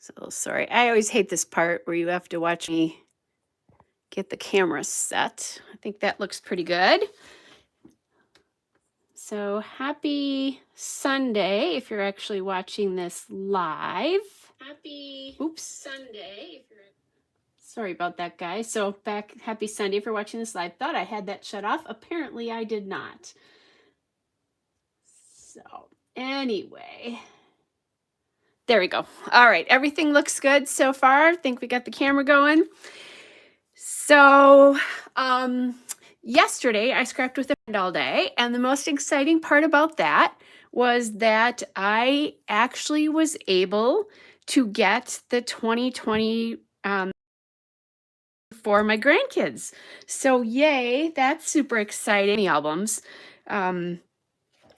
So sorry. I always hate this part where you have to watch me get the camera set. I think that looks pretty good. So happy Sunday if you're actually watching this live. Happy Sunday. Sorry about that, guys. So happy Sunday if you're watching this live. Thought I had that shut off. Apparently I did not. So anyway, there we go. All right, everything looks good so far. I think we got the camera going. So yesterday I scrapped with a friend all day, and the most exciting part about that was that I actually was able to get the 2020 for my grandkids. So yay, that's super exciting. The albums.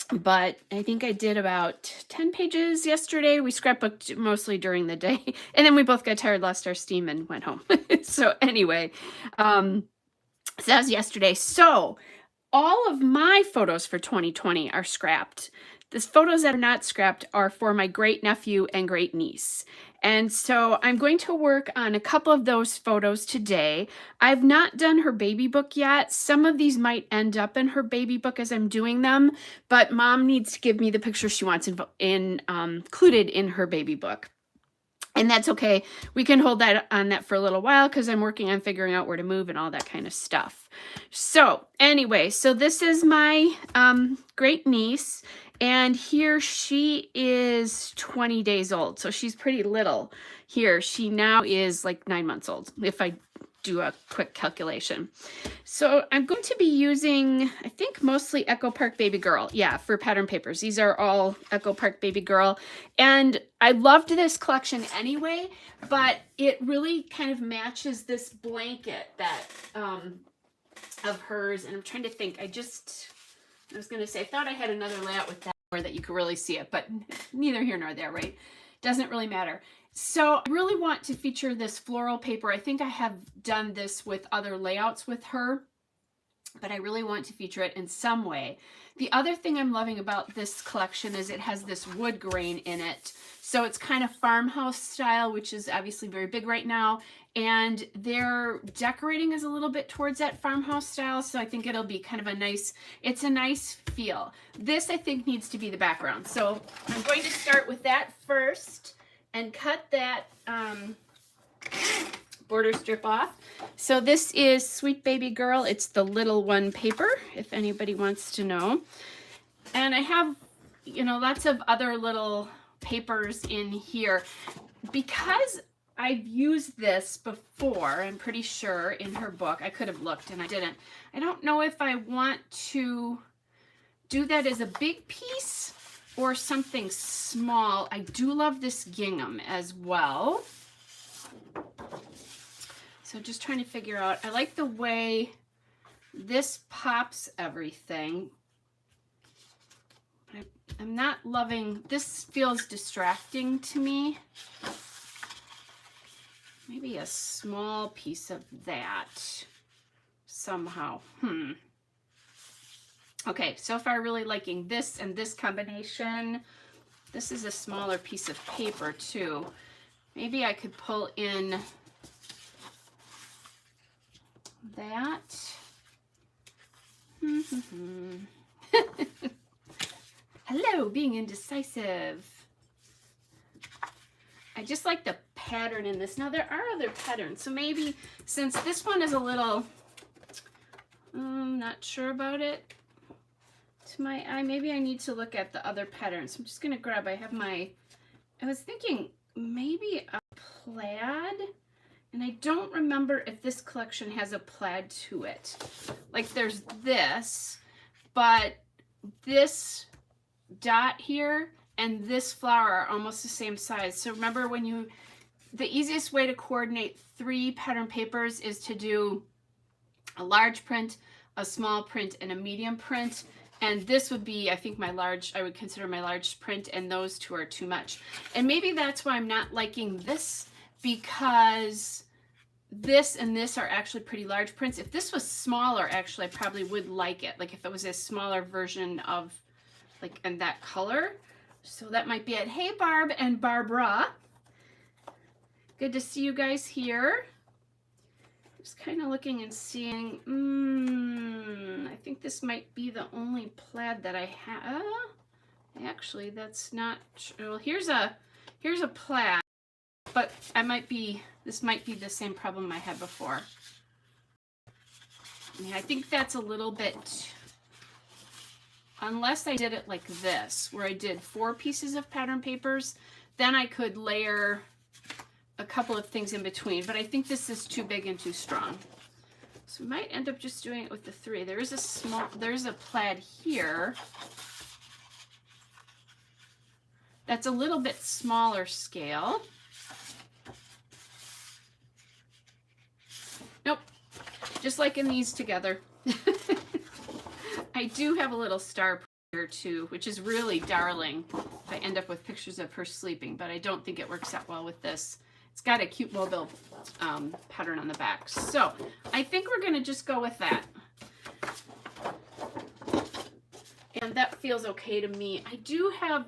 But I think I did about 10 pages yesterday. We scrapbooked mostly during the day, and then we both got tired, lost our steam, and went home. So anyway, so that was yesterday. So all of my photos for 2020 are scrapped. The photos that are not scrapped are for my great nephew and great niece. And so I'm going to work on a couple of those photos today. I've not done her baby book yet. Some of these might end up in her baby book as I'm doing them, but Mom needs to give me the picture she wants included in her baby book. And that's okay. We can hold that on that for a little while because I'm working on figuring out where to move and all that kind of stuff. So anyway, so this is my great niece, and here she is 20 days old. So she's pretty little here. She now is like 9 months old, if I do a quick calculation. So I'm going to be using, I think, mostly Echo Park Baby Girl. Yeah, for pattern papers. These are all Echo Park Baby Girl. And I loved this collection anyway, but it really kind of matches this blanket that of hers. And I'm trying to think. I was going to say, I thought I had another layout with that where that you could really see it, but neither here nor there, right? Doesn't really matter. So I really want to feature this floral paper. I think I have done this with other layouts with her, but I really want to feature it in some way. The other thing I'm loving about this collection is it has this wood grain in it. So it's kind of farmhouse style, which is obviously very big right now. And their decorating is a little bit towards that farmhouse style. So I think it'll be kind of it's a nice feel. This, I think, needs to be the background. So I'm going to start with that first and cut that border strip off. So this is Sweet Baby Girl. It's the little one paper, if anybody wants to know. And I have, lots of other little papers in here. Because I've used this before, I'm pretty sure, in her book. I could have looked and I didn't. I don't know if I want to do that as a big piece or something small. I do love this gingham as well. So just trying to figure out, I like the way this pops everything. I'm not loving, this feels distracting to me. Maybe a small piece of that somehow. Okay, so far really liking this and this combination. This is a smaller piece of paper too. Maybe I could pull in that. Hello, being indecisive. I just like the pattern in this. Now there are other patterns, so maybe since this one is a little, not sure about it to my eye, maybe I need to look at the other patterns. I'm just gonna grab, I was thinking maybe a plaid, and I don't remember if this collection has a plaid to it. Like there's this, but this dot here and this flower are almost the same size. So remember the easiest way to coordinate 3 pattern papers is to do a large print, a small print, and a medium print. And this would be, I think, I would consider my large print, and those 2 are too much. And maybe that's why I'm not liking this, because this and this are actually pretty large prints. If this was smaller, actually, I probably would like it. Like if it was a smaller version of, like, in that color. So that might be it. Hey, Barb and Barbara. Good to see you guys here. Just kind of looking and seeing, I think this might be the only plaid that I have. Actually, that's not, well, here's a plaid, but this might be the same problem I had before. Yeah, I think that's a little bit, unless I did it like this, where I did 4 pieces of pattern papers, then I could layer a couple of things in between, but I think this is too big and too strong. So we might end up just doing it with the 3. There's a plaid here that's a little bit smaller scale. Nope, just like in these together. I do have a little star here too, which is really darling if I end up with pictures of her sleeping, but I don't think it works out well with this. It's got a cute mobile pattern on the back. So I think we're gonna just go with that. And that feels okay to me. I do have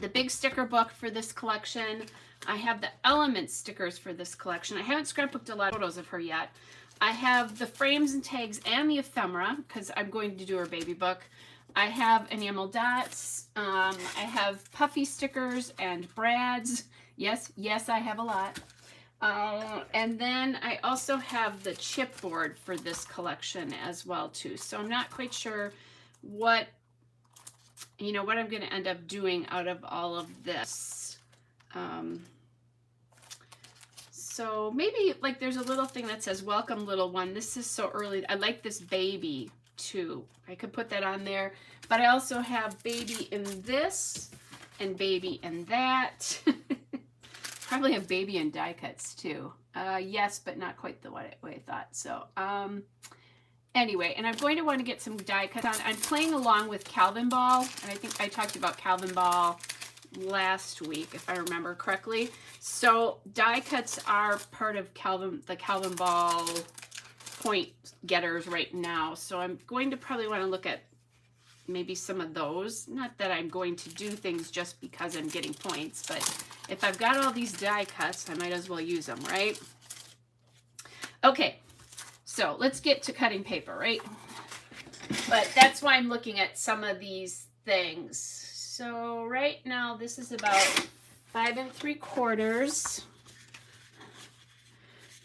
the big sticker book for this collection. I have the element stickers for this collection. I haven't scrapbooked a lot of photos of her yet. I have the frames and tags and the ephemera because I'm going to do her baby book. I have enamel dots. I have puffy stickers and brads. Yes, I have a lot. And then I also have the chipboard for this collection as well too. So I'm not quite sure what I'm going to end up doing out of all of this. So maybe like there's a little thing that says welcome little one. This is so early. I like this baby too. I could put that on there, but I also have baby in this and baby in that. Probably have baby in die cuts too. Yes, but not quite the way I thought. So anyway, and I'm going to want to get some die cuts on. I'm playing along with Calvin Ball, and I think I talked about Calvin Ball last week, if I remember correctly. So die cuts are part of the Calvin Ball point getters right now. So I'm going to probably want to look at maybe some of those. Not that I'm going to do things just because I'm getting points, but if I've got all these die cuts, I might as well use them, right? Okay, so let's get to cutting paper, right? But that's why I'm looking at some of these things. So right now, this is about 5 3/4.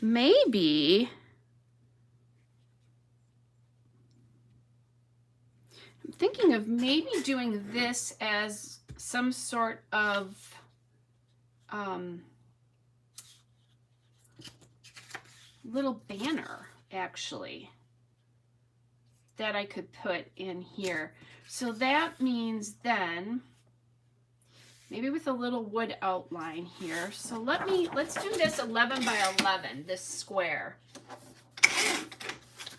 Maybe I'm thinking of maybe doing this as some sort of little banner, actually, that I could put in here. So that means then maybe with a little wood outline here. So let's do this 11 by 11, this square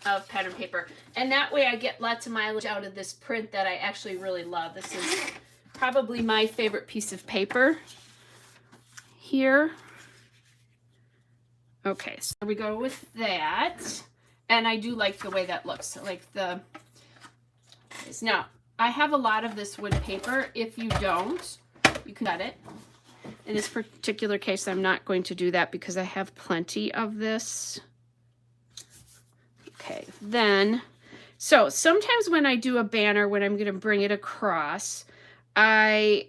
of pattern paper. And that way I get lots of mileage out of this print that I actually really love. This is probably my favorite piece of paper here. Okay, so we go with that. And I do like the way that looks. So like now, I have a lot of this wood paper. If you don't, you can cut it. In this particular case, I'm not going to do that because I have plenty of this. Okay, then, so sometimes when I do a banner, when I'm going to bring it across, I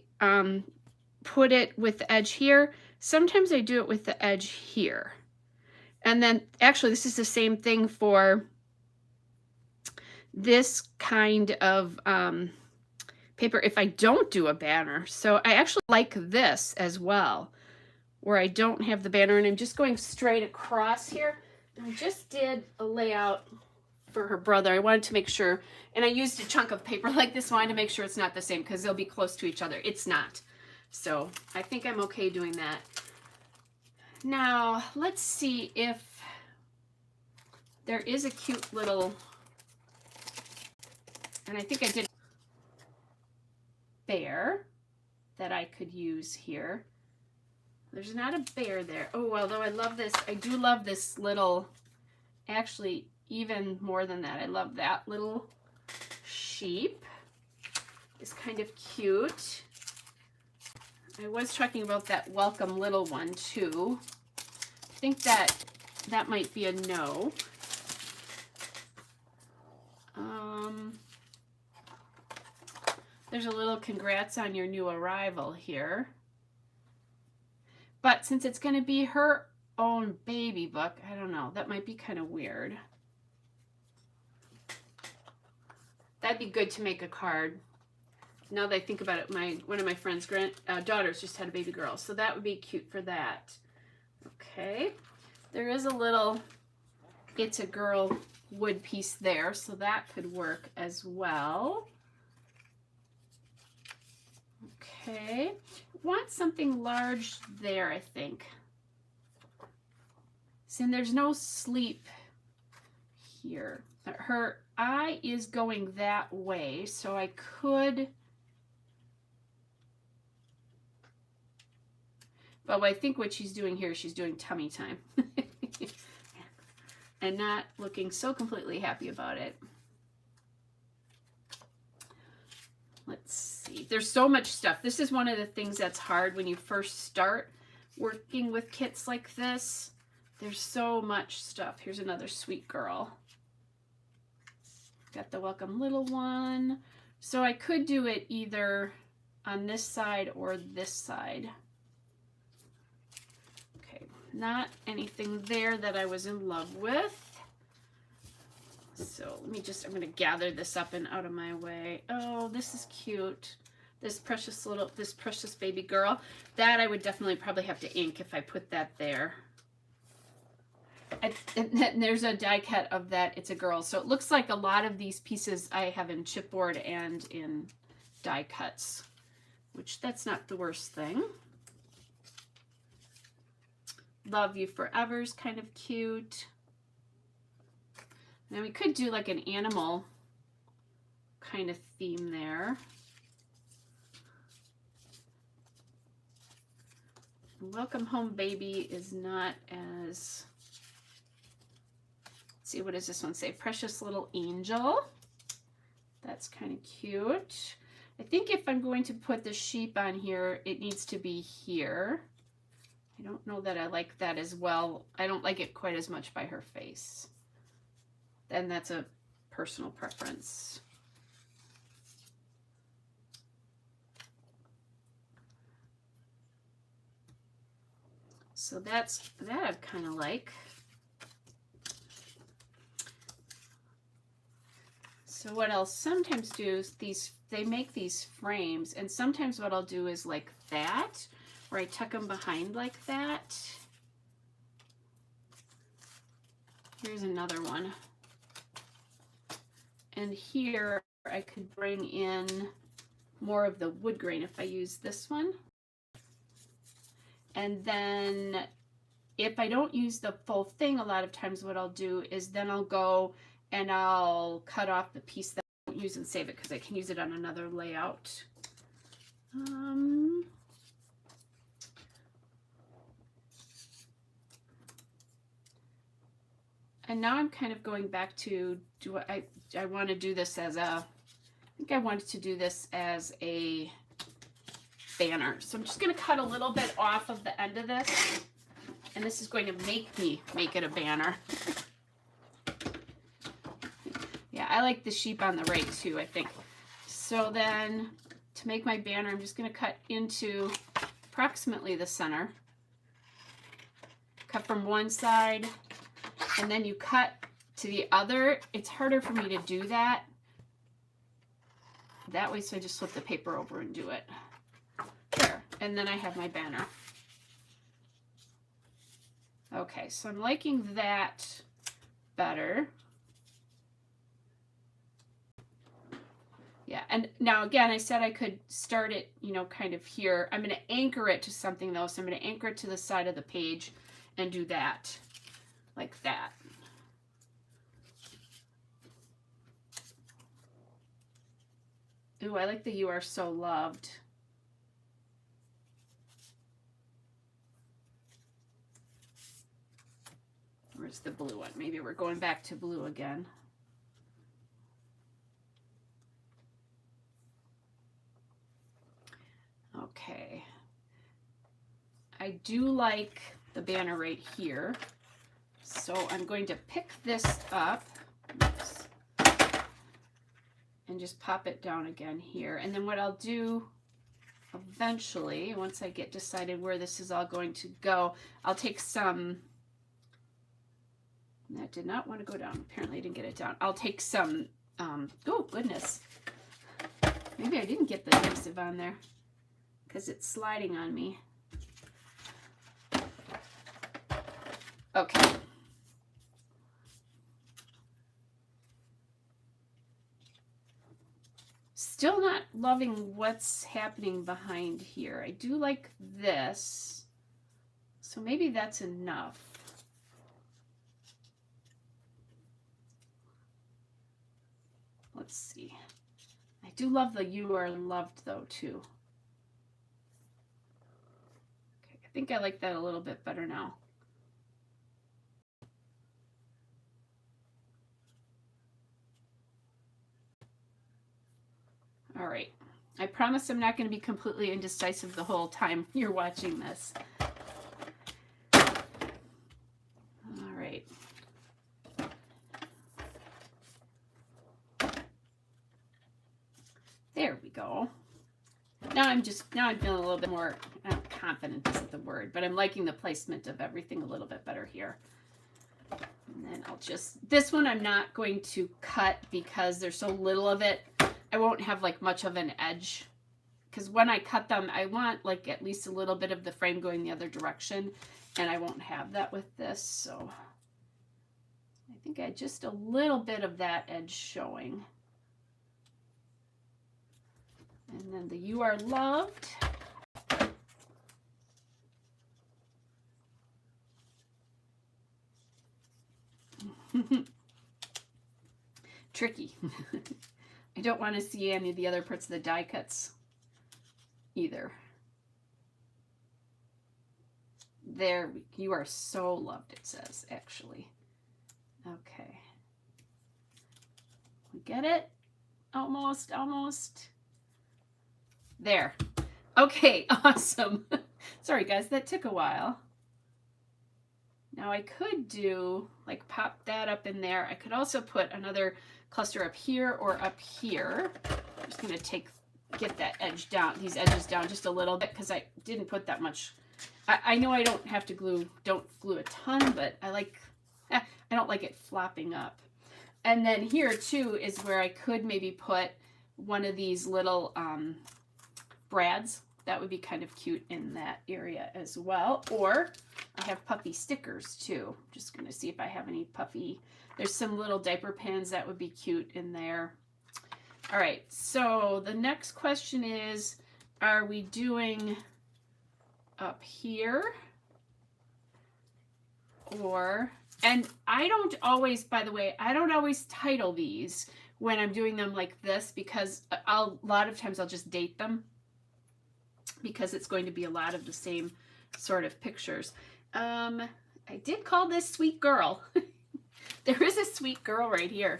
put it with the edge here. Sometimes I do it with the edge here. And then, actually, this is the same thing for this kind of paper if I don't do a banner. So I actually like this as well, where I don't have the banner and I'm just going straight across here. I just did a layout for her brother. I wanted to make sure, and I used a chunk of paper like this one to make sure it's not the same because they'll be close to each other. It's not. So I think I'm okay doing that. Now, let's see if there is a cute little, and I think I did bear that I could use here. There's not a bear there. Oh, although I love this. I do love this little, actually even more than that. I love that little sheep. It's kind of cute. I was talking about that welcome little one too. I think that might be a no. There's a little congrats on your new arrival here. But since it's going to be her own baby book, I don't know. That might be kind of weird. That'd be good to make a card. Now that I think about it, one of my friend's daughters just had a baby girl, so that would be cute for that. Okay. There is a little It's a Girl wood piece there, so that could work as well. Okay, want something large there, I think. See, and there's no sleep here. Her eye is going that way, so I could, but I think what she's doing here, she's doing tummy time. And not looking so completely happy about it. Let's see. There's so much stuff. This is one of the things that's hard when you first start working with kits like this. There's so much stuff. Here's another sweet girl. Got the welcome little one. So I could do it either on this side or this side. Okay, not anything there that I was in love with. So let me just, I'm going to gather this up and out of my way. Oh, this is cute. This precious baby girl. That I would definitely probably have to ink if I put that there. And there's a die cut of that It's a Girl. So it looks like a lot of these pieces I have in chipboard and in die cuts, which that's not the worst thing. Love You Forever is kind of cute. Now we could do like an animal kind of theme there. Welcome Home Baby is not as, let's see, what does this one say? Precious Little Angel. That's kind of cute. I think if I'm going to put the sheep on here, it needs to be here. I don't know that I like that as well. I don't like it quite as much by her face. And that's a personal preference. So that I kind of like. So what I'll sometimes do is they make these frames, and sometimes what I'll do is like that, where I tuck them behind like that. Here's another one. And here I could bring in more of the wood grain if I use this one. And then if I don't use the full thing, a lot of times what I'll do is then I'll go and I'll cut off the piece that I don't use and save it because I can use it on another layout. And now I'm kind of going back to, I want to do this as a, I think I wanted to do this as a banner. So I'm just going to cut a little bit off of the end of this, and this is going to make it a banner. Yeah, I like the sheep on the right too, I think. So then to make my banner, I'm just going to cut into approximately the center. Cut from one side, and then you cut to the other. It's harder for me to do that way, so I just flip the paper over and do it. There, and then I have my banner. Okay, so I'm liking that better. Yeah, and now again, I said I could start it, you know, kind of here. I'm going to anchor it to something though, so I'm going to anchor it to the side of the page and do that, like that. Ooh, I like the You Are So Loved. Where's the blue one? Maybe we're going back to blue again. Okay. do like the banner right here. So I'm going to pick this up. Oops, and just pop it down again here. And then what I'll do eventually, once I get decided where this is all going to go, I'll take some, that did not want to go down. Apparently I didn't get it down. I'll take some, oh goodness. Maybe I didn't get the adhesive on there because it's sliding on me. Okay. Still not loving what's happening behind here. I do like this, so maybe that's enough. Let's see. I do love the "You Are Loved" though too. Okay, I think I like that a little bit better now. All right. I promise I'm not going to be completely indecisive the whole time you're watching this. All right. There we go. Now I'm feeling a little bit more confident isn't the word, but I'm liking the placement of everything a little bit better here. And then I'll just, this one I'm not going to cut because there's so little of it. I won't have like much of an edge, because when I cut them, I want like at least a little bit of the frame going the other direction, and I won't have that with this. So I think I had just a little bit of that edge showing. And then the "You Are Loved." Tricky. I don't want to see any of the other parts of the die cuts either. There, "You Are So Loved," it says, actually. Okay. We get it? Almost, almost. There. Okay, awesome. Sorry guys, that took a while. Now I could do, like, pop that up in there. I could also put another cluster up here or up here. I'm just going to get that edge down, these edges down just a little bit, because I didn't put that much. I know I don't have to glue a ton, but I don't like it flopping up. And then here too is where I could maybe put one of these little brads. That would be kind of cute in that area as well. Or I have puffy stickers too. Just going to see if I have any puffy. There's some little diaper pins that would be cute in there. All right, so the next question is, are we doing up here? Or, and I don't always, by the way, I don't always title these when I'm doing them like this, because a lot of times I'll just date them, because it's going to be a lot of the same sort of pictures. I did call this "Sweet Girl." There is a sweet girl right here.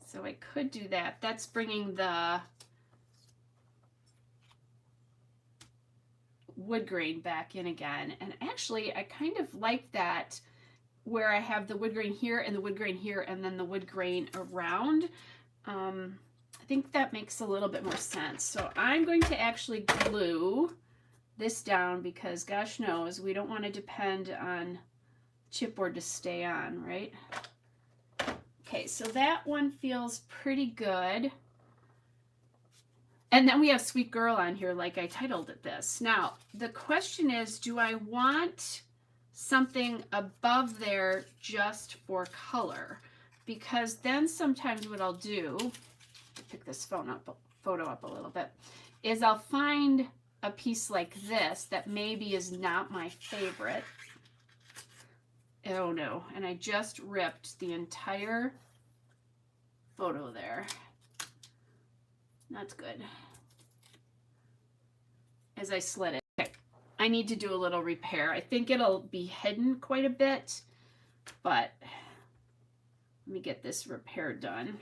So I could do that. That's bringing the wood grain back in again. And actually, I kind of like that, where I have the wood grain here and the wood grain here and then the wood grain around. I think that makes a little bit more sense. So I'm going to actually glue this down, because gosh knows we don't want to depend on chipboard to stay on, right? Okay, so that one feels pretty good. And then we have "Sweet Girl" on here, like I titled it this. Now, the question is, do I want something above there just for color? Because then sometimes what I'll do, pick this photo up a little bit, is I'll find a piece like this that maybe is not my favorite. Oh no, and I just ripped the entire photo there. That's good. As I slid it. Okay. I need to do a little repair. I think it'll be hidden quite a bit, but let me get this repair done.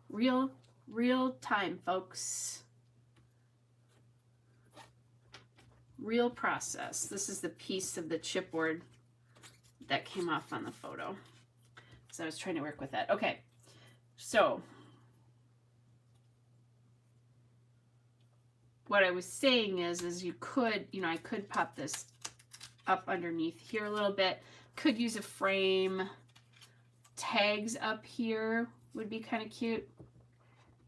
Real Real time, folks. Real process. This is the piece of the chipboard that came off on the photo. So I was trying to work with that. Okay, so what I was saying is you could, you know, I could pop this up underneath here a little bit. Could use a frame. Tags up here would be kind of cute.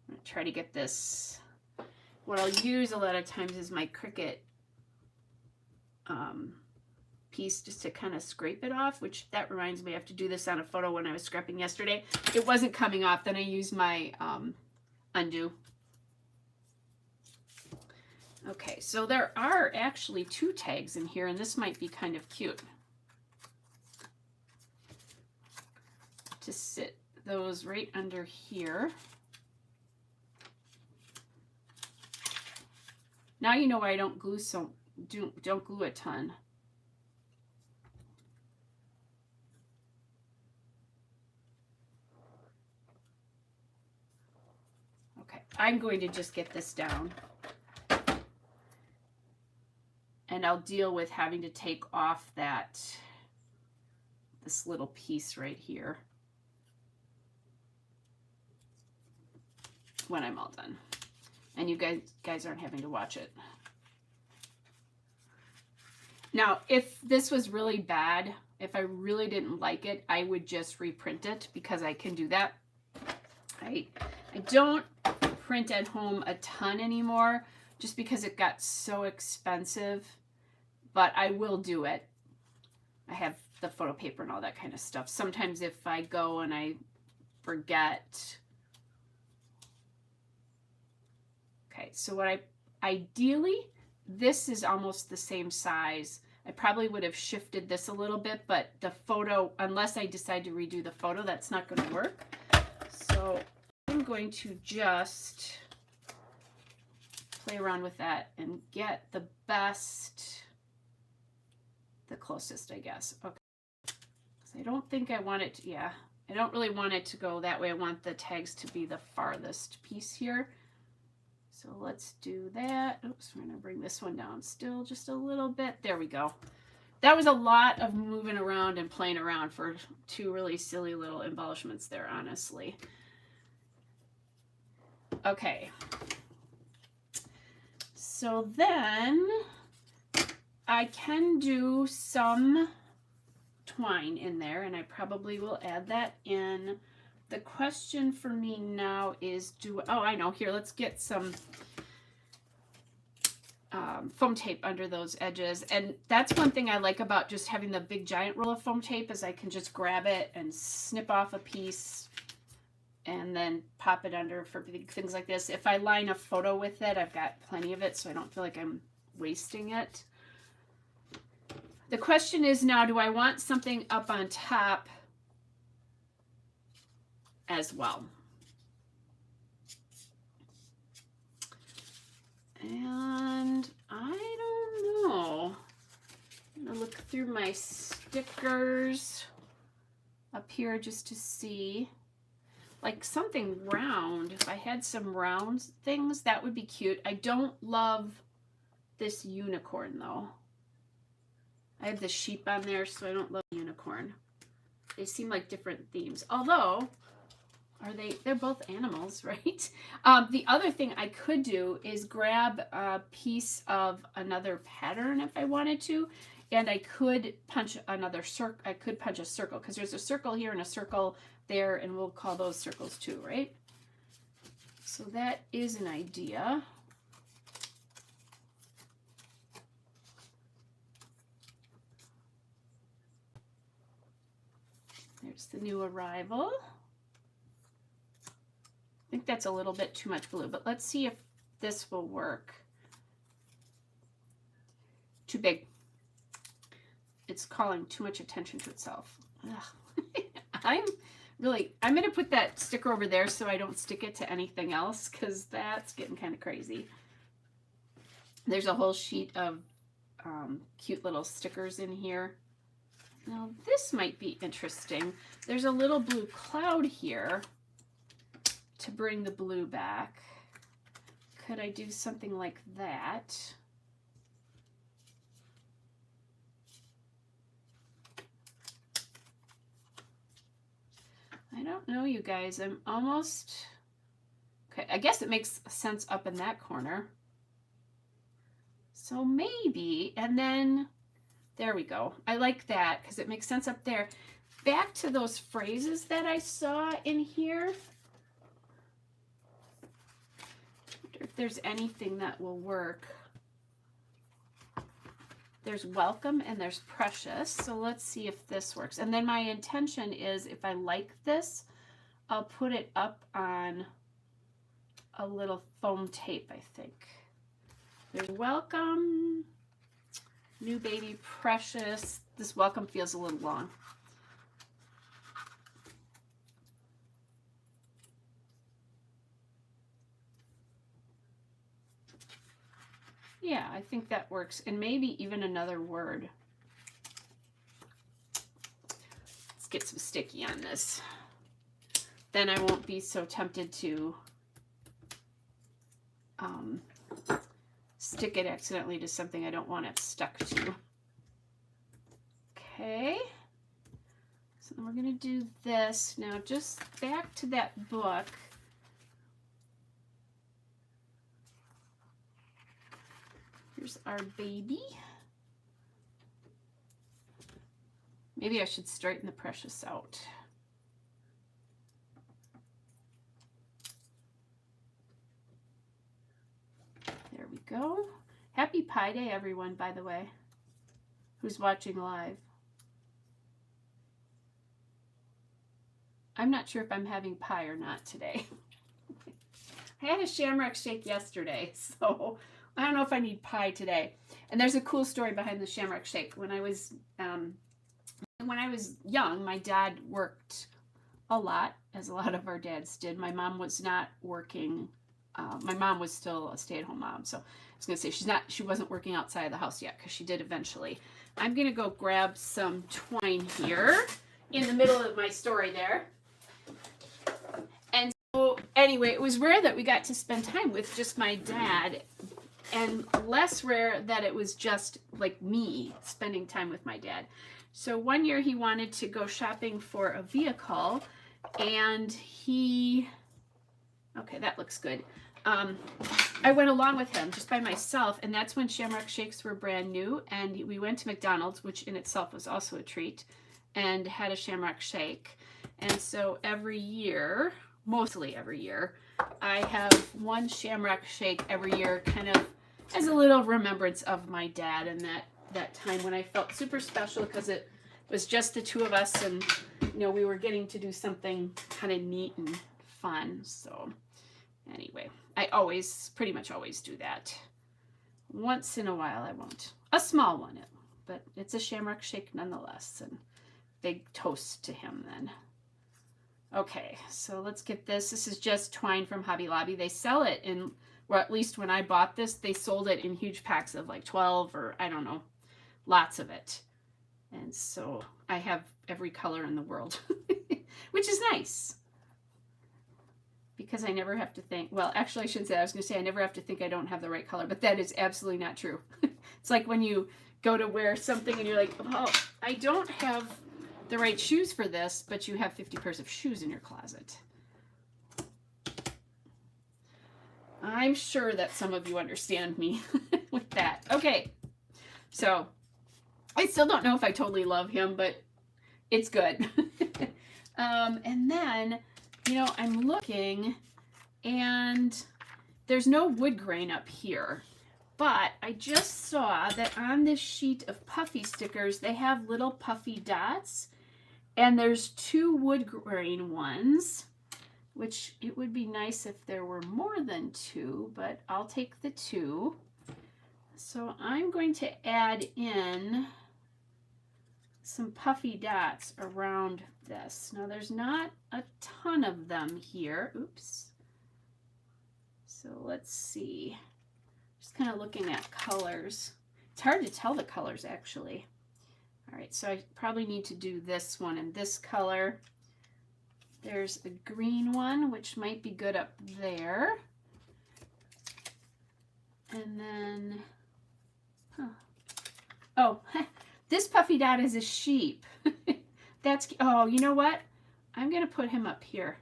I'm gonna try to get this. What I'll use a lot of times is my Cricut piece just to kind of scrape it off, which that reminds me I have to do this on a photo when I was scrapping yesterday. It wasn't coming off, then I used my undo. Okay, so there are actually 2 tags in here, and this might be kind of cute to sit those right under here. Now you know why I don't glue don't glue a ton. Okay, I'm going to just get this down. And I'll deal with having to take off this little piece right here when I'm all done. And you guys aren't having to watch it. Now, if this was really bad, if I really didn't like it, I would just reprint it because I can do that. I don't print at home a ton anymore just because it got so expensive, but I will do it. I have the photo paper and all that kind of stuff. Sometimes if I go and I forget. Okay, so what ideally, this is almost the same size. I probably would have shifted this a little bit, but the photo, unless I decide to redo the photo, that's not going to work. So I'm going to just play around with that and get the closest, I guess. Okay. So I don't think I want it to, yeah, I don't really want it to go that way. I want the tags to be the farthest piece here. So let's do that. Oops, we're going to bring this one down still just a little bit. There we go. That was a lot of moving around and playing around for 2 really silly little embellishments there, honestly. Okay. So then I can do some twine in there, and I probably will add that in. The question for me now is, oh, I know, here, let's get some foam tape under those edges. And that's one thing I like about just having the big giant roll of foam tape is I can just grab it and snip off a piece and then pop it under for big things like this. If I line a photo with it, I've got plenty of it, so I don't feel like I'm wasting it. The question is now, do I want something up on top as well? And I don't know. I'm gonna look through my stickers up here just to see, like something round. If I had some round things, that would be cute. I don't love this unicorn though. I have the sheep on there, so I don't love unicorn. They seem like different themes, although they're both animals, right? The other thing I could do is grab a piece of another pattern if I wanted to, and I could punch another circle. I could punch a circle because there's a circle here and a circle there, and we'll call those circles too, right? So that is an idea. There's the new arrival. I think that's a little bit too much glue, but let's see if this will work. Too big. It's calling too much attention to itself. I'm going to put that sticker over there so I don't stick it to anything else because that's getting kind of crazy. There's a whole sheet of cute little stickers in here. Now this might be interesting. There's a little blue cloud here to bring the blue back. Could I do something like that? I don't know, you guys. I'm almost... Okay, I guess it makes sense up in that corner. So maybe, and then, there we go. I like that because it makes sense up there. Back to those phrases that I saw in here. I wonder if there's anything that will work. There's welcome and there's precious. So let's see if this works. And then my intention is, if I like this, I'll put it up on a little foam tape, I think. There's welcome, new baby, precious. This welcome feels a little long. Yeah, I think that works. And maybe even another word. Let's get some sticky on this. Then I won't be so tempted to stick it accidentally to something I don't want it stuck to. Okay. So we're going to do this. Now just back to that book. Here's our baby. Maybe I should straighten the precious out. There we go. Happy Pi Day, everyone, by the way, who's watching live. I'm not sure if I'm having pie or not today. I had a shamrock shake yesterday, so I don't know if I need pie today. And there's a cool story behind the shamrock shake. When I was young, my dad worked a lot, as a lot of our dads did. My mom was not working. My mom was still a stay-at-home mom, so I was going to say she wasn't working outside of the house yet, because she did eventually. I'm going to go grab some twine here in the middle of my story there. And so anyway, it was rare that we got to spend time with just my dad, and less rare that it was just like me spending time with my dad. So one year he wanted to go shopping for a vehicle, and okay, that looks good. I went along with him just by myself, and that's when Shamrock Shakes were brand new, and we went to McDonald's, which in itself was also a treat, and had a Shamrock Shake. And so every year, mostly every year, I have one Shamrock Shake every year, kind of as a little remembrance of my dad and that time when I felt super special, because it was just the two of us, and we were getting to do something kind of neat and fun. So anyway, I pretty much always do that. Once in a while I won't. A small one, but it's a Shamrock Shake nonetheless, and big toast to him then. Okay, so let's get this. This is just twine from Hobby Lobby. They sell it in, or at least when I bought this, they sold it in huge packs of like 12 or I don't know, lots of it. And so I have every color in the world, which is nice. Because I never have to think, well, actually I shouldn't say that. I was going to say I never have to think I don't have the right color, but that is absolutely not true. It's like when you go to wear something and you're like, oh, I don't have the right shoes for this, but you have 50 pairs of shoes in your closet. I'm sure that some of you understand me with that. Okay, so I still don't know if I totally love him, but it's good. And then, I'm looking, and there's no wood grain up here, but I just saw that on this sheet of puffy stickers, they have little puffy dots, and there's 2 wood grain ones, which it would be nice if there were more than 2, but I'll take the 2. So I'm going to add in some puffy dots around this. Now there's not a ton of them here. Oops. So let's see. Just kind of looking at colors. It's hard to tell the colors actually. All right, so I probably need to do this one in this color. There's a green one, which might be good up there. And then, oh, this puffy dot is a sheep. That's, oh, you know what? I'm going to put him up here.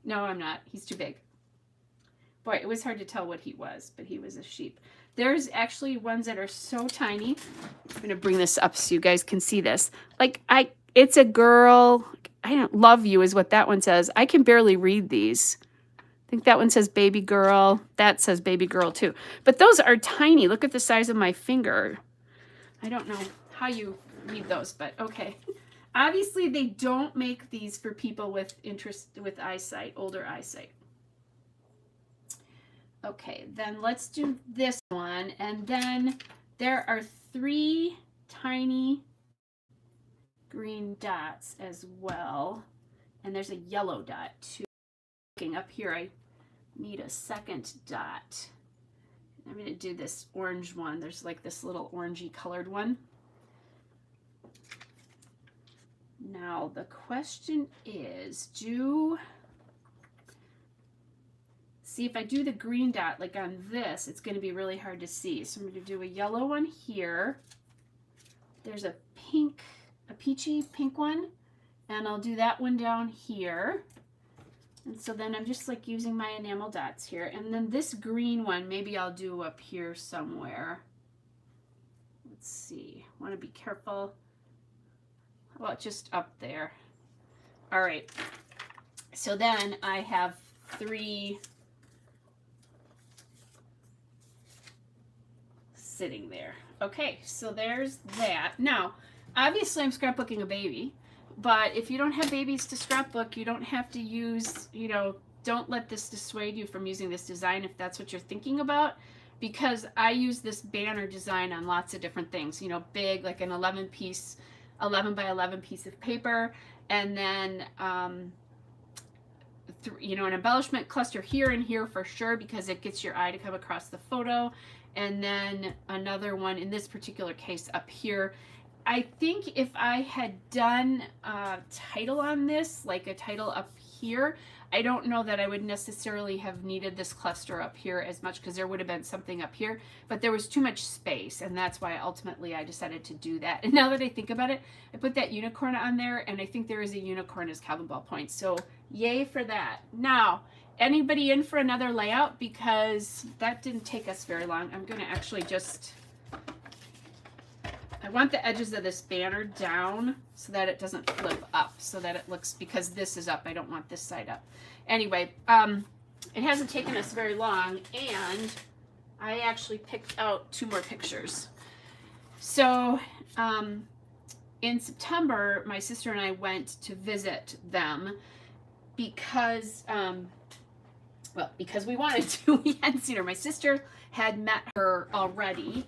No, I'm not. He's too big. Boy, it was hard to tell what he was, but he was a sheep. There's actually ones that are so tiny. I'm going to bring this up so you guys can see this. Like, it's a girl. I don't love you is what that one says. I can barely read these. I think that one says baby girl. That says baby girl too. But those are tiny. Look at the size of my finger. I don't know how you read those, but okay. Obviously, they don't make these for people with eyesight, older eyesight. Okay, then let's do this one. And then there are 3 tiny green dots as well. And there's a yellow dot too. Looking up here, I need a second dot. I'm going to do this orange one. There's like this little orangey colored one. Now the question is, see if I do the green dot like on this, it's going to be really hard to see. So I'm going to do a yellow one here. There's a peachy pink one, and I'll do that one down here. And so then I'm just like using my enamel dots here. And then this green one, maybe I'll do up here somewhere. Let's see, I want to be careful. Well, just up there. All right. So then I have 3 sitting there. Okay, so there's that. Now, obviously I'm scrapbooking a baby, but if you don't have babies to scrapbook, you don't have to use, you know, don't let this dissuade you from using this design if that's what you're thinking about, because I use this banner design on lots of different things, you know, big, like an 11 by 11 piece of paper, and then you know, an embellishment cluster here and here for sure, because it gets your eye to come across the photo, and then another one in this particular case up here. I think if I had done a title on this, like a title up here, I don't know that I would necessarily have needed this cluster up here as much, because there would have been something up here, but there was too much space, and that's why ultimately I decided to do that. And now that I think about it, I put that unicorn on there, and I think there is a unicorn as Calvin ball points, so yay for that. Now, anybody in for another layout? Because that didn't take us very long. I'm going to actually just... I want the edges of this banner down so that it doesn't flip up, so that it looks, because this is up, I don't want this side up. Anyway, it hasn't taken us very long, and I actually picked out 2 more pictures. So in September, my sister and I went to visit them because, well, because we wanted to. We hadn't seen her. My sister had met her already.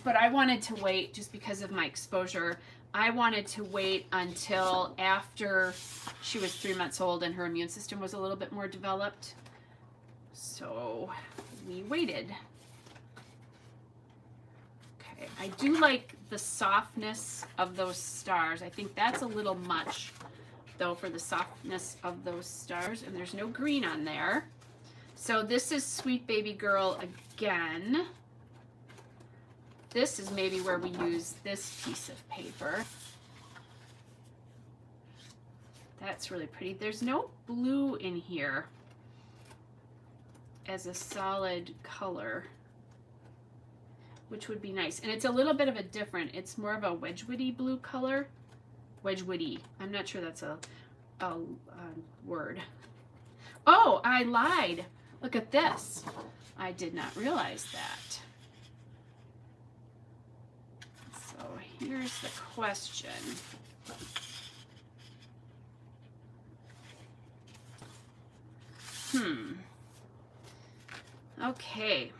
But I wanted to wait just because of my exposure. I wanted to wait until after she was 3 months old and her immune system was a little bit more developed. So we waited. Okay, I do like the softness of those stars. I think that's a little much, though, for the softness of those stars. And there's no green on there. So this is Sweet Baby Girl again. This is maybe where we use this piece of paper. That's really pretty. There's no blue in here as a solid color, which would be nice. And it's a little bit of a different, it's more of a Wedgwoody blue color. Wedgwoody. I'm not sure that's a word. Oh, I lied. Look at this. I did not realize that. So here's the question. Okay.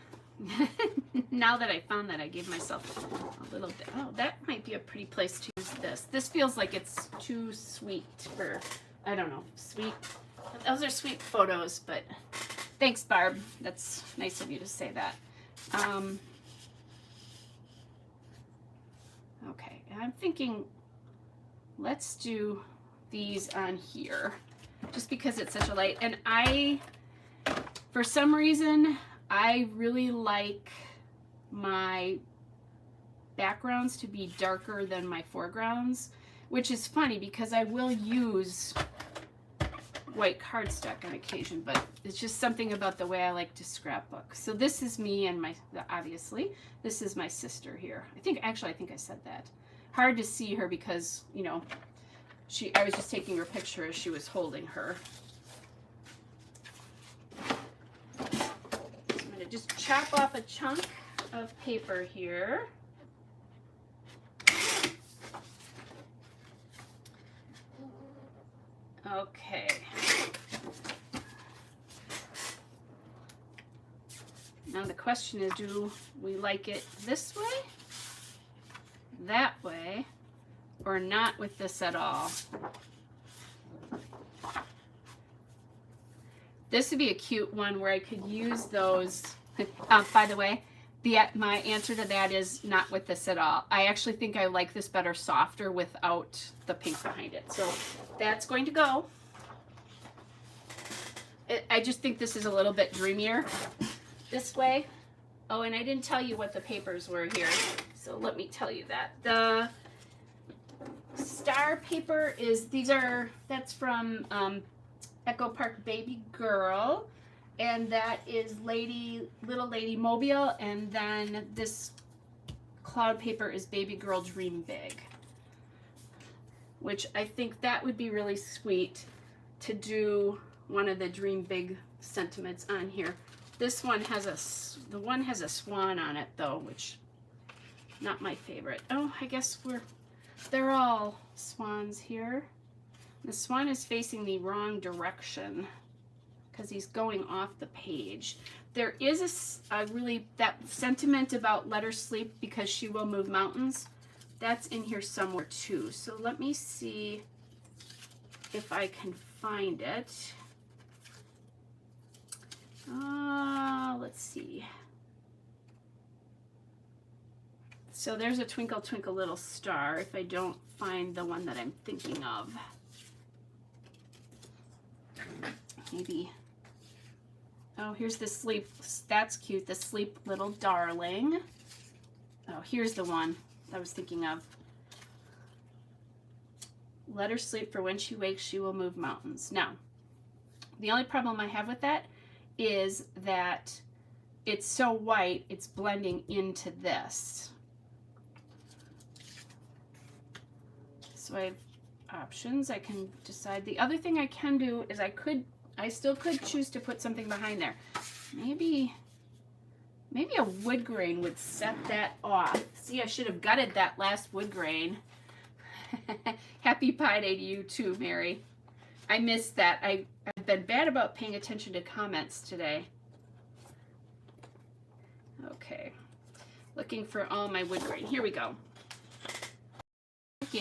Now that I found that, I gave myself a little bit. Oh, that might be a pretty place to use this. This feels like it's too sweet for, I don't know, sweet. Those are sweet photos, but thanks, Barb. That's nice of you to say that. Okay, and I'm thinking, let's do these on here just because it's such a light. And for some reason, I really like my backgrounds to be darker than my foregrounds, which is funny because I will use white cardstock on occasion, but it's just something about the way I like to scrapbook. So this is me and obviously, this is my sister here. I think I said that. Hard to see her because, you know, I was just taking her picture as she was holding her. So I'm going to just chop off a chunk of paper here. Okay. Now the question is, do we like it this way, that way, or not with this at all? This would be a cute one where I could use those. By the way, my answer to that is not with this at all. I actually think I like this better softer without the pink behind it. So that's going to go. I just think this is a little bit dreamier this way. Oh, and I didn't tell you what the papers were here. So let me tell you that. The star paper is, that's from Echo Park Baby Girl. And that is Little Lady Mobile, and then this cloud paper is Baby Girl Dream Big, which I think that would be really sweet to do one of the Dream Big sentiments on here. This one has the one has a swan on it though, which not my favorite. Oh, I guess they're all swans here. The swan is facing the wrong direction because he's going off the page. There is that sentiment about let her sleep because she will move mountains. That's in here somewhere too. So let me see if I can find it. Let's see. So there's a Twinkle Twinkle Little Star if I don't find the one that I'm thinking of. Maybe. Oh, here's the sleep. That's cute. The Sleep Little Darling. Oh, here's the one I was thinking of. Let her sleep, for when she wakes, she will move mountains. Now, the only problem I have with that is that it's so white, it's blending into this. So I have options. I can decide. The other thing I can do is I still could choose to put something behind there. Maybe a wood grain would set that off. See, I should have gutted that last wood grain. Happy Pi Day to you too, Mary. I missed that. I've been bad about paying attention to comments today. Okay. Looking for all my wood grain. Here we go. Do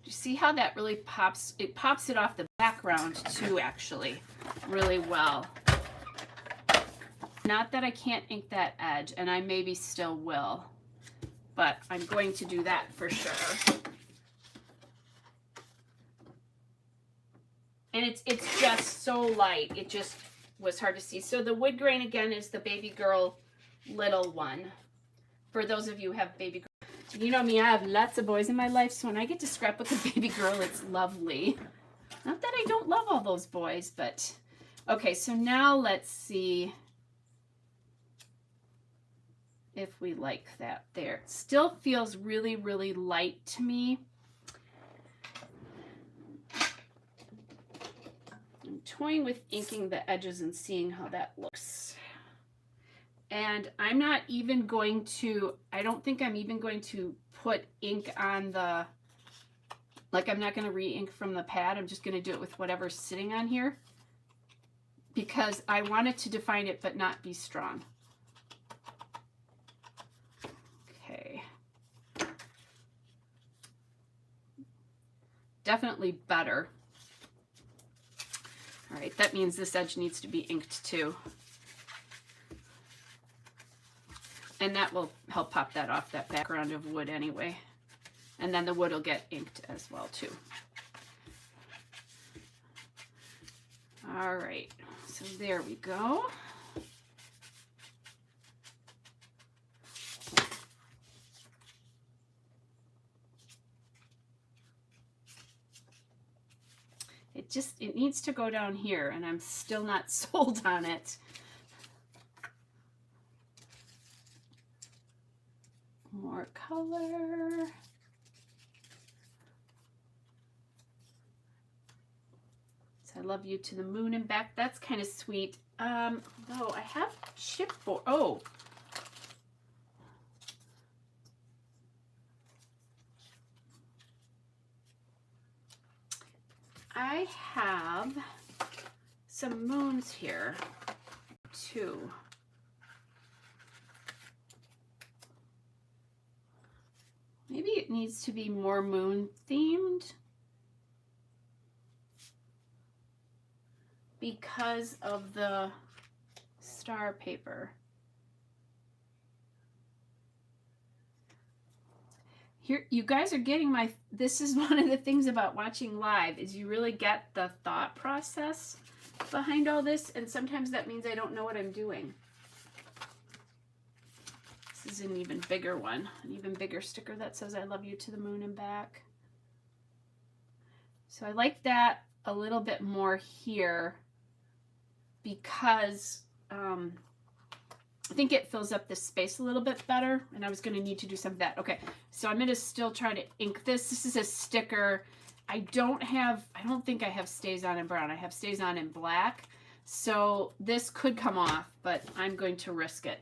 you see how that really pops? It pops it off the background too, actually, really well. Not that I can't ink that edge, and I maybe still will, but I'm going to do that for sure. And it's just so light, it just was hard to see. So the wood grain again is the Baby Girl little one. For those of you who have baby girl. You know me, I have lots of boys in my life, so when I get to scrapbook a baby girl, it's lovely. Not that I don't love all those boys, but okay, so now let's see if we like that there. It still feels really, really light to me. I'm toying with inking the edges and seeing how that looks. And I'm not even going to, I don't think I'm even going to put ink on the, like I'm not going to re-ink from the pad. I'm just going to do it with whatever's sitting on here because I want it to define it but not be strong. Okay. Definitely better. All right, that means this edge needs to be inked too. And that will help pop that off that background of wood anyway. And then the wood will get inked as well too. All right, so there we go. It needs to go down here, and I'm still not sold on it. More color. So I love you to the moon and back. That's kind of sweet. Though I have chipboard. Oh. I have some moons here too. Maybe it needs to be more moon themed because of the star paper. Here, you guys are getting my, this is one of the things about watching live, is you really get the thought process behind all this, and sometimes that means I don't know what I'm doing. This is an even bigger one, an even bigger sticker that says I love you to the moon and back. So I like that a little bit more here because I think it fills up this space a little bit better, and I was going to need to do some of that. Okay, so I'm going to still try to ink this. This is a sticker. I don't think I have Stays On in brown. I have Stays On in black. So this could come off, but I'm going to risk it.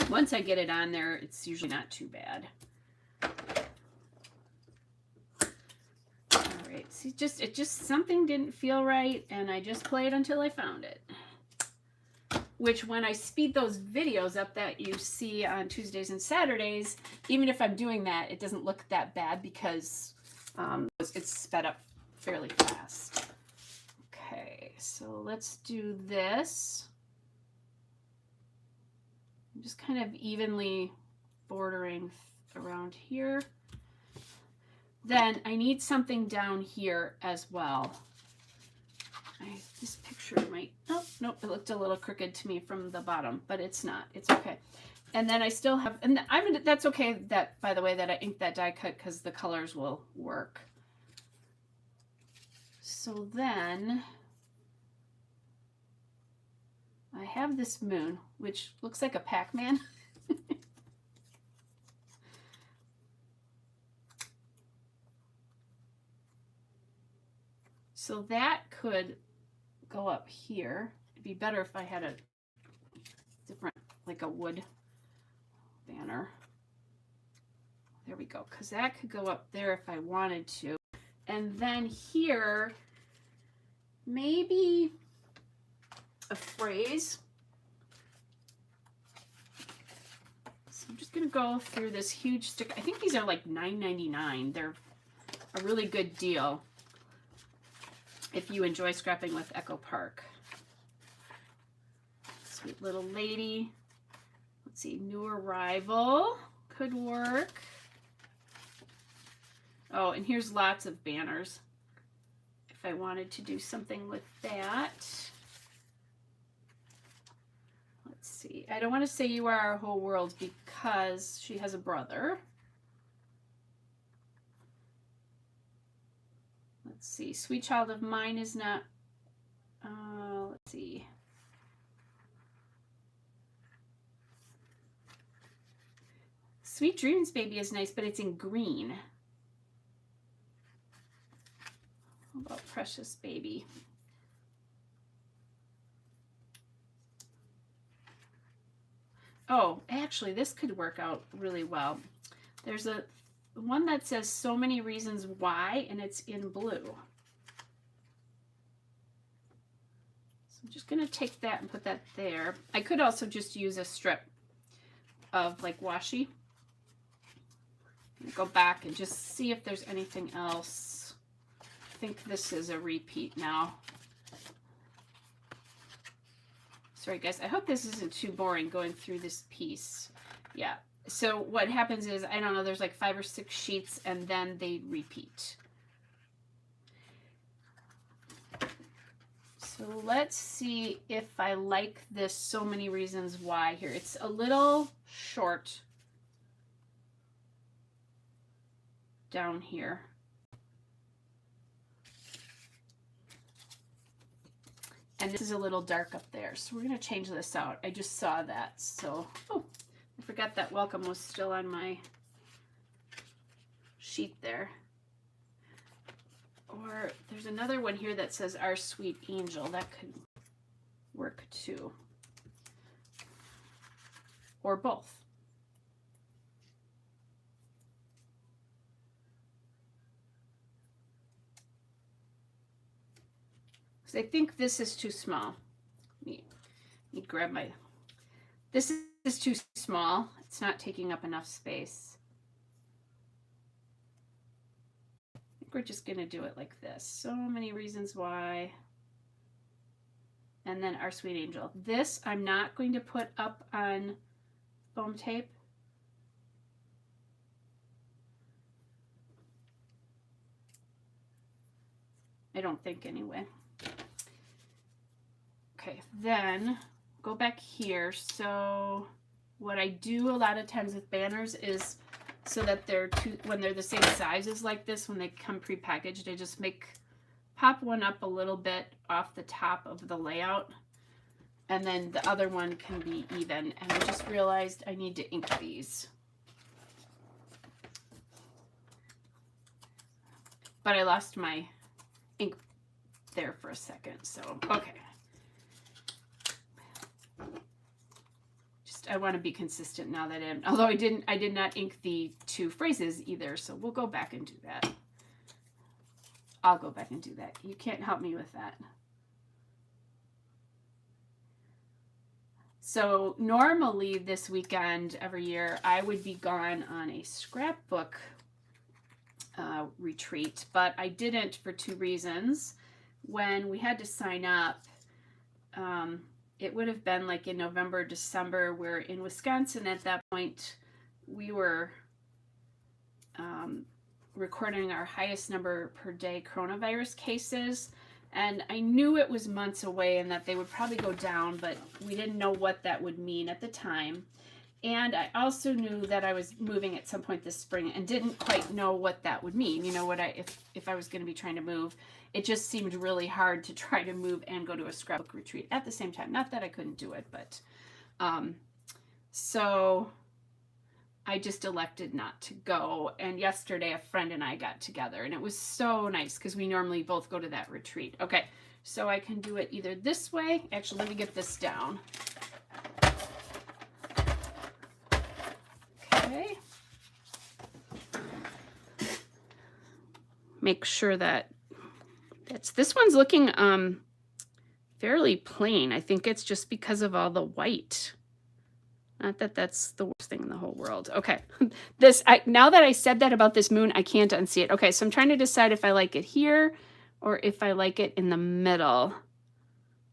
Once I get it on there, it's usually not too bad. All right, see, it just something didn't feel right, and I just played until I found it. Which when I speed those videos up that you see on Tuesdays and Saturdays, even if I'm doing that, it doesn't look that bad because it's sped up fairly fast. Okay, so let's do this. I'm just kind of evenly bordering around here. Then I need something down here as well. This picture might, oh, nope, it looked a little crooked to me from the bottom, but it's not, it's okay. And then I still have, and that's okay that, by the way, that I inked that die cut because the colors will work. So then I have this moon, which looks like a Pac-Man. So that could go up here. It'd be better if I had a different, like a wood banner. There we go, because that could go up there if I wanted to. And then here, maybe a phrase. So I'm just gonna go through this huge sticker. I think these are like $9.99. They're a really good deal if you enjoy scrapping with Echo Park. Sweet little lady. Let's see, new arrival could work. Oh, and here's lots of banners if I wanted to do something with that. Let's see, I don't want to say You Are Our Whole World because she has a brother. Let's see, Sweet Child of Mine is not, let's see. Sweet Dreams Baby is nice, but it's in green. How about Precious Baby? Oh, actually, this could work out really well. There's a one that says So Many Reasons Why, and it's in blue. So I'm just going to take that and put that there. I could also just use a strip of like washi. Go back and just see if there's anything else. I think this is a repeat now. Sorry guys, I hope this isn't too boring going through this piece. Yeah, so what happens is, I don't know, there's like 5 or 6 sheets and then they repeat. So let's see if I like this So Many Reasons Why here. It's a little short down here. And this is a little dark up there. So we're going to change this out. I just saw that. So, oh, I forgot that welcome was still on my sheet there. Or there's another one here that says Our Sweet Angel. That could work too. Or both. Because I think this is too small. Let me grab my... This is too small. It's not taking up enough space. I think we're just going to do it like this. So Many Reasons Why. And then Our Sweet Angel. This I'm not going to put up on foam tape. I don't think anyway. Okay, then go back here. So what I do a lot of times with banners is so that they're when they're the same sizes like this, when they come prepackaged, I just pop one up a little bit off the top of the layout, and then the other one can be even. And I just realized I need to ink these. But I lost my ink there for a second, so okay. I want to be consistent now that although I did not ink the two phrases either, so we'll go back and do that. I'll go back and do that. You can't help me with that. So normally this weekend every year I would be gone on a scrapbook retreat, but I didn't for two reasons. When we had to sign up, it would have been like in November, December. We're in Wisconsin at that point. We were recording our highest number per day coronavirus cases. And I knew it was months away and that they would probably go down, but we didn't know what that would mean at the time. And I also knew that I was moving at some point this spring and didn't quite know what that would mean. You know, if I was going to be trying to move. It just seemed really hard to try to move and go to a scrapbook retreat at the same time. Not that I couldn't do it, but so I just elected not to go. And yesterday a friend and I got together and it was so nice because we normally both go to that retreat. Okay, so I can do it either this way. Actually, let me get this down. Okay. Make sure that this one's looking fairly plain. I think it's just because of all the white. Not that that's the worst thing in the whole world. Okay, now that I said that about this moon, I can't unsee it. Okay, so I'm trying to decide if I like it here or if I like it in the middle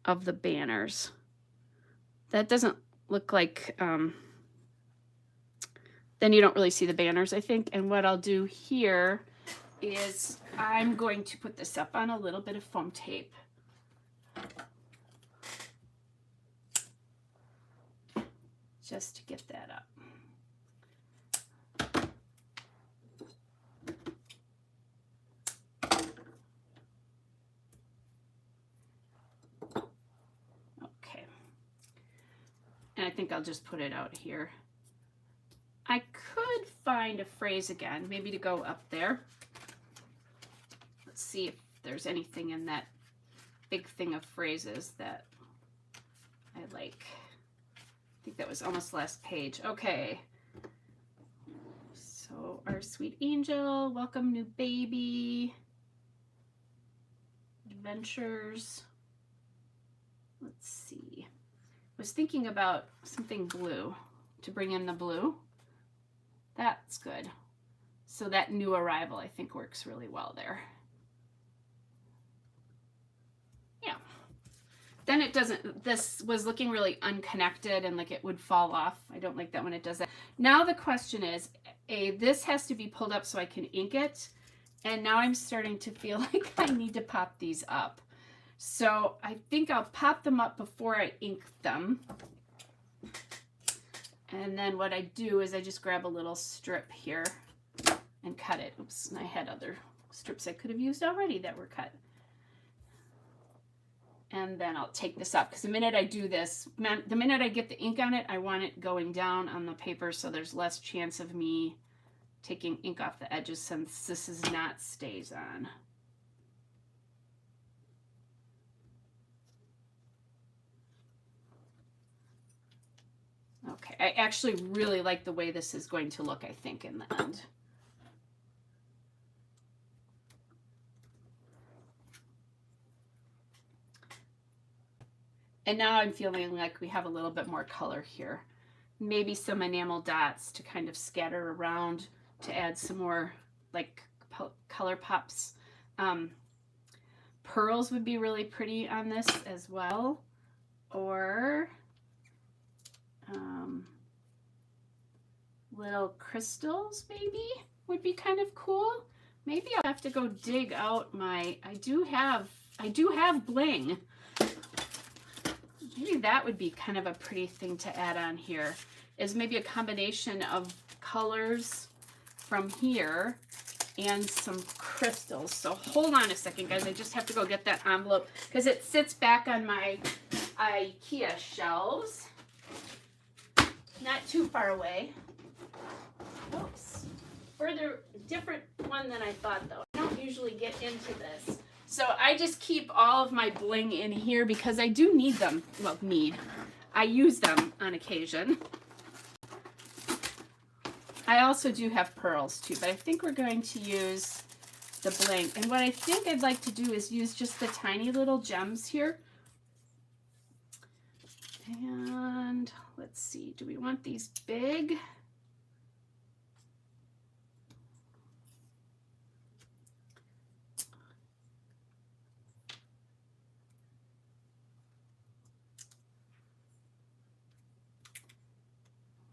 of the banners. That doesn't look like, then you don't really see the banners, I think. And what I'll do here is I'm going to put this up on a little bit of foam tape. Just to get that up. Okay. And I think I'll just put it out here. I could find a phrase again, maybe to go up there. Let's see if there's anything in that big thing of phrases that I like. I think that was almost last page. Okay. So Our Sweet Angel, welcome new baby, adventures. Let's see. I was thinking about something blue to bring in the blue. That's good. So that new arrival I think works really well there. Yeah. Then it doesn't, this was looking really unconnected and like it would fall off. I don't like that when it does that. Now the question is, this has to be pulled up so I can ink it. And now I'm starting to feel like I need to pop these up. So I think I'll pop them up before I ink them. And then what I do is I just grab a little strip here and cut it. Oops, and I had other strips I could have used already that were cut. And then I'll take this up, because the minute I do this, the minute I get the ink on it, I want it going down on the paper so there's less chance of me taking ink off the edges, since this is not stays on. Okay, I actually really like the way this is going to look, I think, in the end. And now I'm feeling like we have a little bit more color here. Maybe some enamel dots to kind of scatter around to add some more like color pops. Pearls would be really pretty on this as well. Or little crystals maybe would be kind of cool. Maybe I'll have to go dig out my, I do have bling. Maybe that would be kind of a pretty thing to add on here, is maybe a combination of colors from here and some crystals. So hold on a second, guys. I just have to go get that envelope because it sits back on my IKEA shelves. Not too far away. Oops. Further, different one than I thought though. I don't usually get into this. So I just keep all of my bling in here because I do need them. Well, I use them on occasion. I also do have pearls too, but I think we're going to use the bling. And what I think I'd like to do is use just the tiny little gems here. And let's see, do we want these big?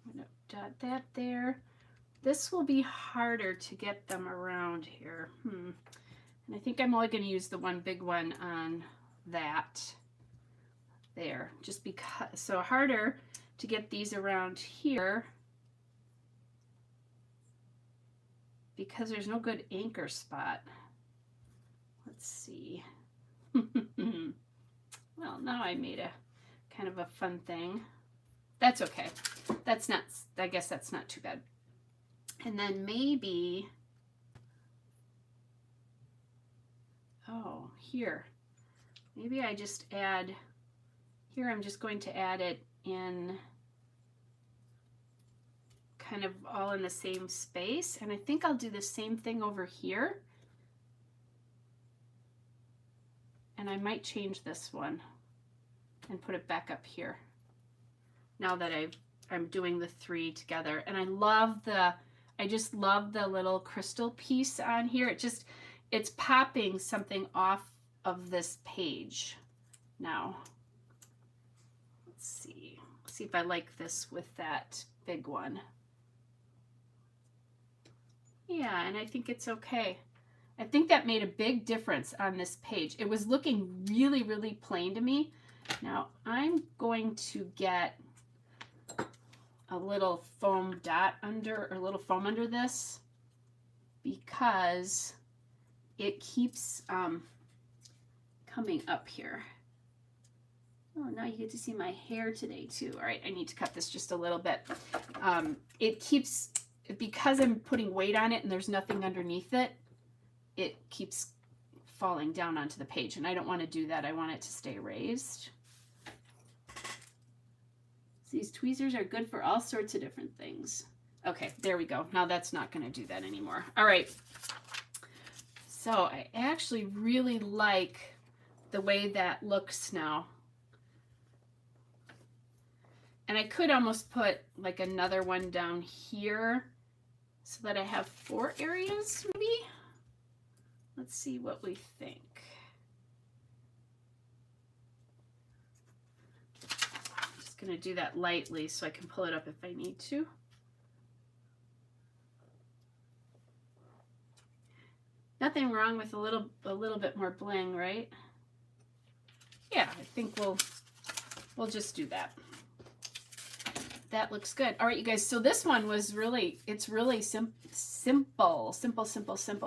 I'm gonna dot that there. This will be harder to get them around here. And I think I'm only going to use the one big one on that there, just because, so harder to get these around here because there's no good anchor spot. Let's see. Well, now I made a kind of a fun thing. That's okay. That's not, I guess that's not too bad. And then maybe, oh, here, maybe I just add, here I'm just going to add it in kind of all in the same space. And I think I'll do the same thing over here. And I might change this one and put it back up here now that I'm doing the three together. And I just love the little crystal piece on here. It's popping something off of this page. Now, let's see if I like this with that big one. Yeah, and I think it's okay. I think that made a big difference on this page. It was looking really, really plain to me. Now I'm going to get a little foam dot under, or a little foam under this, because it keeps coming up here. Oh, now you get to see my hair today too. All right, I need to cut this just a little bit. It keeps, because I'm putting weight on it and there's nothing underneath it, it keeps falling down onto the page, and I don't want to do that. I want it to stay raised. These tweezers are good for all sorts of different things. Okay, there we go. Now that's not going to do that anymore. All right. So I actually really like the way that looks now. And I could almost put like another one down here so that I have 4 areas maybe. Let's see what we think. Going to do that lightly so I can pull it up if I need to. Nothing wrong with a little bit more bling, right? Yeah, I think we'll just do that. That looks good. All right, you guys. So this one was really, it's really simple,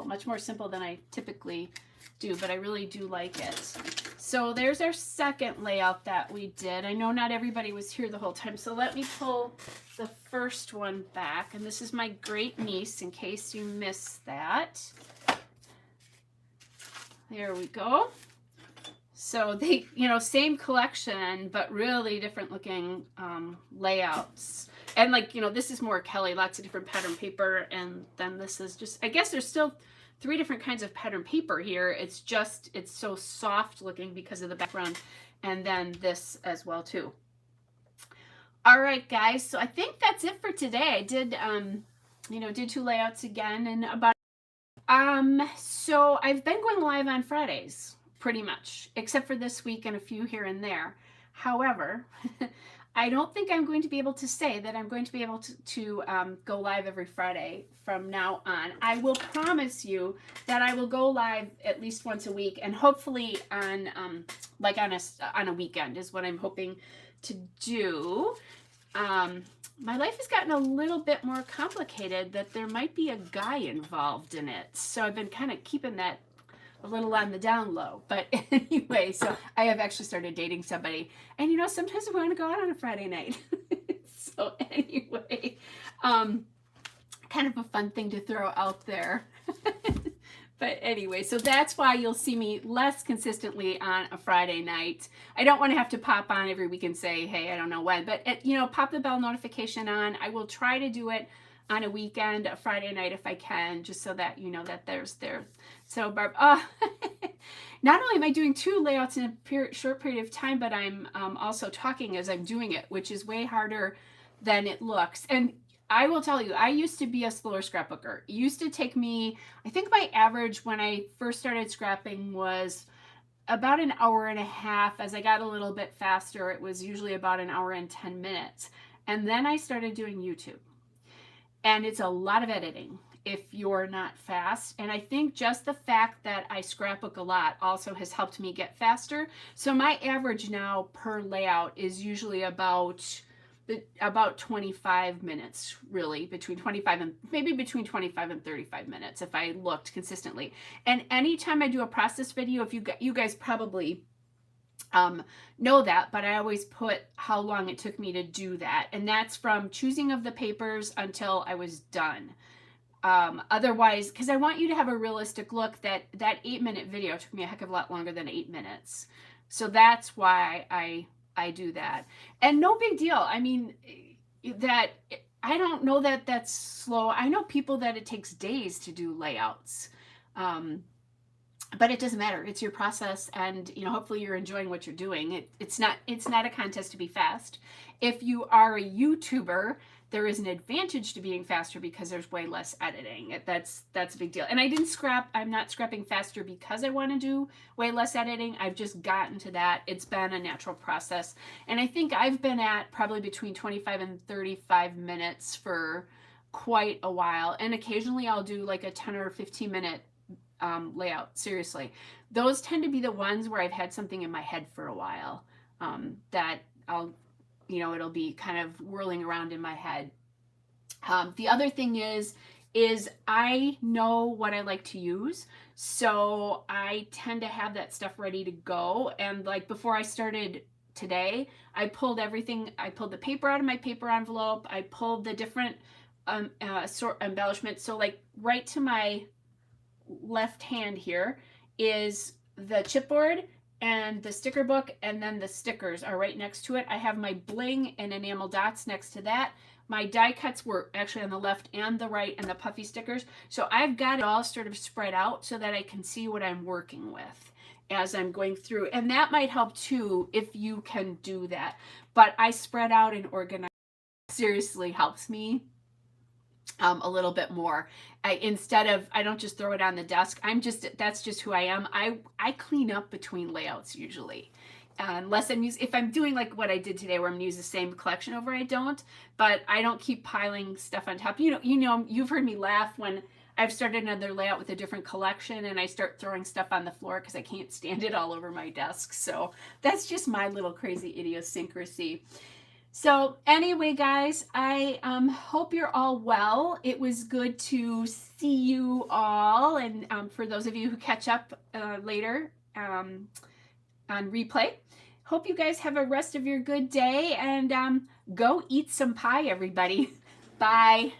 much more simple than I typically do, but I really do like it. So there's our second layout that we did. I know not everybody was here the whole time, so let me pull the first one back. And this is my great niece, in case you missed that. There we go. So they, you know, same collection, but really different looking layouts. And like, you know, this is more Kelly, lots of different pattern paper. And then this is just, I guess there's still 3 different kinds of pattern paper here. It's just, it's so soft looking because of the background. And then this as well too. All right, guys. So I think that's it for today. I did, you know, did 2 layouts again and about, so I've been going live on Fridays. Pretty much, except for this week and a few here and there. However, I don't think I'm going to be able to say that I'm going to be able to go live every Friday from now on. I will promise you that I will go live at least once a week, and hopefully on like on a weekend is what I'm hoping to do. My life has gotten a little bit more complicated, that there might be a guy involved in it. So I've been kind of keeping that a little on the down low. But anyway, so I have actually started dating somebody. And you know, sometimes I want to go out on a Friday night. So anyway, kind of a fun thing to throw out there. But anyway, so that's why you'll see me less consistently on a Friday night. I don't want to have to pop on every week and say, hey, I don't know when. But, you know, pop the bell notification on. I will try to do it on a weekend, a Friday night if I can, just so that you know that there's there. So Barb, not only am I doing 2 layouts in a short period of time, but I'm also talking as I'm doing it, which is way harder than it looks. And I will tell you, I used to be a slower scrapbooker. It used to take me, I think my average when I first started scrapping was about an hour and a half. As I got a little bit faster, it was usually about an hour and 10 minutes. And then I started doing YouTube. And it's a lot of editing if you're not fast. And I think just the fact that I scrapbook a lot also has helped me get faster. So my average now per layout is usually about 25 minutes, really, between 25 and maybe between 25 and 35 minutes if I looked consistently. And anytime I do a process video, if you guys probably know that, but I always put how long it took me to do that. And that's from choosing of the papers until I was done. Otherwise, because I want you to have a realistic look, that 8-minute video took me a heck of a lot longer than 8 minutes. So that's why I do that. And no big deal. I mean, that I don't know that that's slow. I know people that it takes days to do layouts. But it doesn't matter. It's your process, and you know, hopefully you're enjoying what you're doing. It's not a contest to be fast. If you are a YouTuber, there is an advantage to being faster because there's way less editing. That's a big deal. And I'm not scrapping faster because I want to do way less editing. I've just gotten to that. It's been a natural process. And I think I've been at probably between 25 and 35 minutes for quite a while. And occasionally I'll do like a 10 or 15 minute layout. Seriously, those tend to be the ones where I've had something in my head for a while, that I'll, you know, it'll be kind of whirling around in my head. The other thing is I know what I like to use, so I tend to have that stuff ready to go. And like before I started today, I pulled everything. I pulled the paper out of my paper envelope. I pulled the different sort embellishments. So like right to my left hand here is the chipboard and the sticker book, and then the stickers are right next to it. I have my bling and enamel dots next to that. My die cuts were actually on the left and the right, and the puffy stickers. So I've got it all sort of spread out so that I can see what I'm working with as I'm going through. And that might help too if you can do that. But I spread out and organize. Seriously helps me a little bit more. I don't just throw it on the desk. That's just who I am. I clean up between layouts usually. Unless if I'm doing like what I did today where I'm gonna use the same collection over, I don't, but I don't keep piling stuff on top. You know, you've heard me laugh when I've started another layout with a different collection, and I start throwing stuff on the floor because I can't stand it all over my desk. So that's just my little crazy idiosyncrasy. So anyway, guys, I hope you're all well. It was good to see you all, and for those of you who catch up later on replay, hope you guys have a rest of your good day, and go eat some pie, everybody. Bye.